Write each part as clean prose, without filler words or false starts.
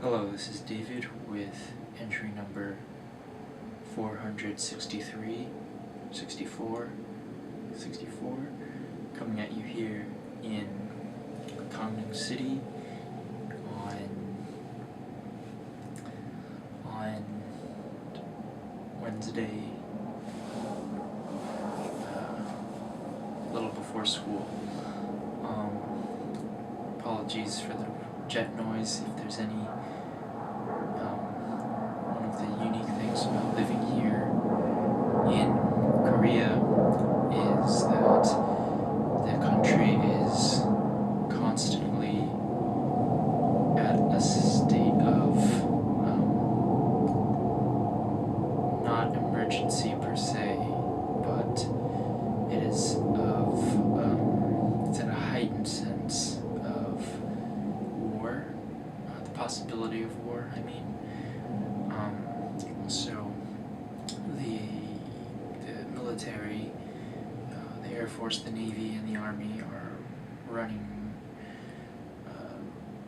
Hello, this is David with entry number 463, 64, coming at you here in Gangneung City on Wednesday, a little before school. Apologies for the jet noise if there's any. One of the unique things about living here in Korea is that the country is constantly at a state of not emergency per se, but it is it's in a heightened sense of war, the possibility of war, I mean. So the military, the Air Force, the Navy, and the Army are running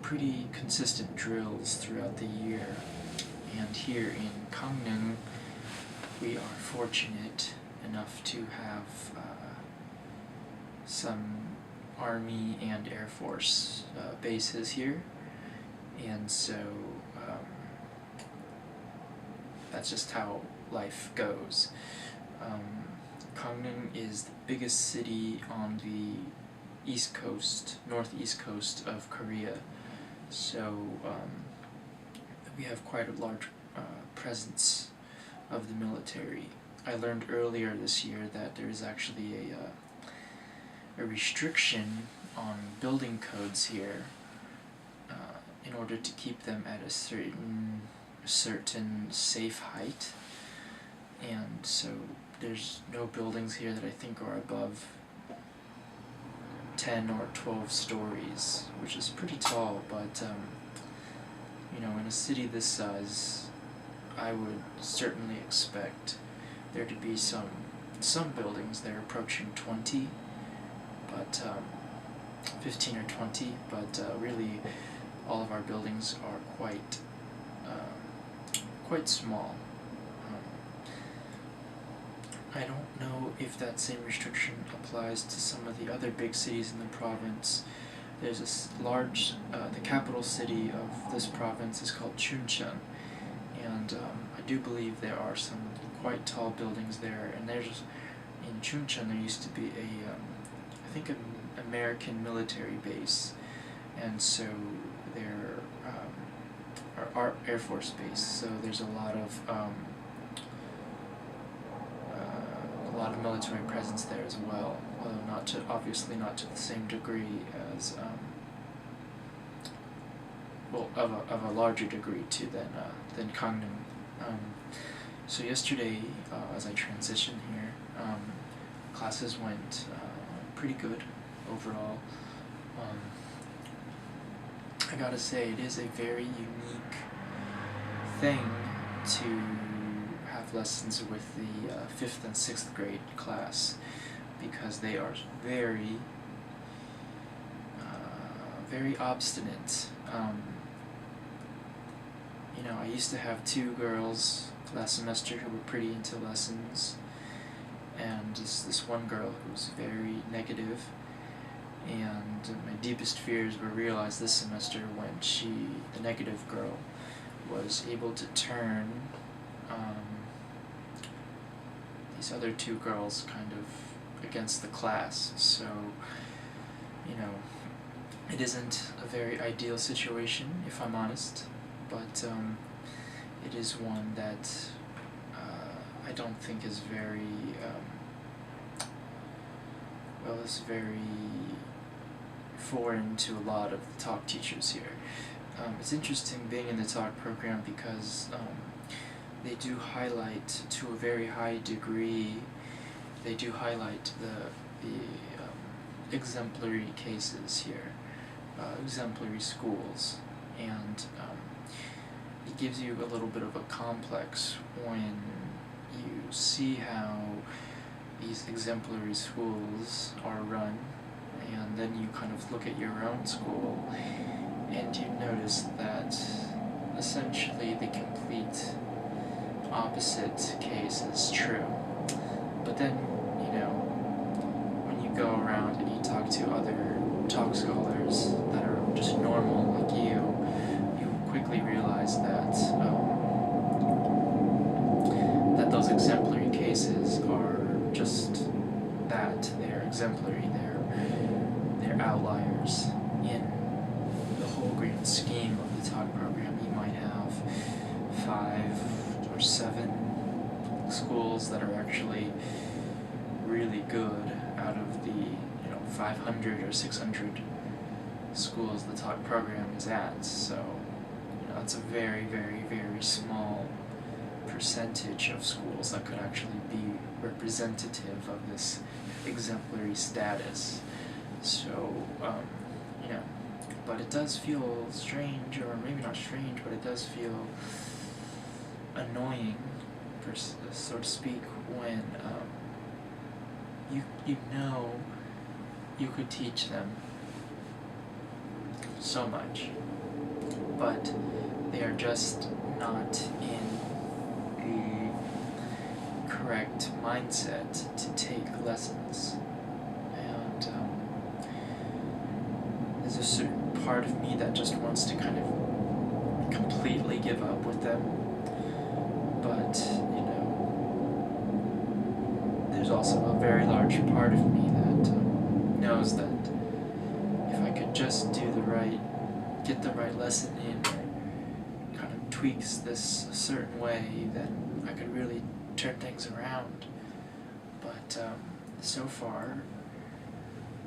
pretty consistent drills throughout the year. And here in Gangneung, we are fortunate enough to have some Army and Air Force bases here, and so that's just how life goes. Gangneung is the biggest city on the northeast coast of Korea, so we have quite a large presence of the military. I learned earlier this year that there is actually a restriction on building codes here in order to keep them at a certain safe height, and so there's no buildings here that I think are above 10 or 12 stories, which is pretty tall, but in a city this size I would certainly expect there to be some buildings that are approaching 20, but 15 or 20, but really all of our buildings are quite small. I don't know if that same restriction applies to some of the other big cities in the province. There's this large, the capital city of this province is called Chuncheon, and I do believe there are some quite tall buildings there, and in Chuncheon there used to be I think an American military base, and so there our Air Force base, so there's a lot of military presence there as well, although obviously not to the same degree as of a larger degree than Gangneung. So yesterday, as I transitioned here, classes went pretty good overall. I gotta say, it is a very unique thing to have lessons with the 5th and 6th grade class, because they are very obstinate. I used to have 2 girls last semester who were pretty into lessons, and this one girl who was very negative. And my deepest fears were realized this semester when the negative girl, was able to turn these other 2 girls kind of against the class. So, it isn't a very ideal situation, if I'm honest, but it is one that I don't think is is very foreign to a lot of the talk teachers here. It's interesting being in the talk program because they do highlight, to a very high degree, they do highlight the exemplary cases here, exemplary schools, and it gives you a little bit of a complex when you see how these exemplary schools are run, and then you kind of look at your own school and you notice that essentially the complete opposite case is true. But then, when you go around and you talk to other talk scholars that are just normal like you quickly realize that that those exemplary cases are just that. They're exemplary, they're outliers in the whole grand scheme of the talk program. You might have 5 or 7 schools that are actually really good out of the 500 or 600 schools the talk program is at. So it's a very, very, very small percentage of schools that could actually be representative of this exemplary status. So but it does feel strange, or maybe not strange, but it does feel annoying, so to speak, when you could teach them so much, but they are just not in the correct mindset to take lessons. And there's a certain part of me that just wants to kind of completely give up with them, but there's also a very large part of me that knows that if I could just get the right lesson in, or kind of tweaks this a certain way, then I could really turn things around. But so far,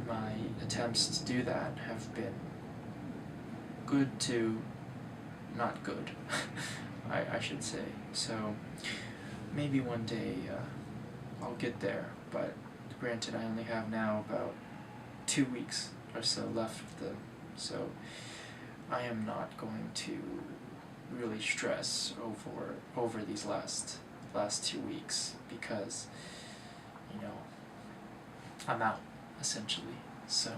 my attempts to do that have been good to not good, I should say. So maybe one day I'll get there, but granted, I only have now about 2 weeks or so left of them, so I am not going to really stress over these last 2 weeks, because I'm out, essentially. So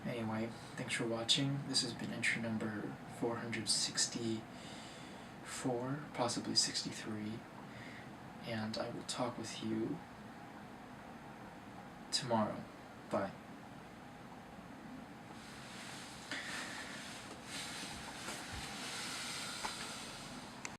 anyway, thanks for watching. This has been entry number 464, possibly 63, and I will talk with you tomorrow. Bye.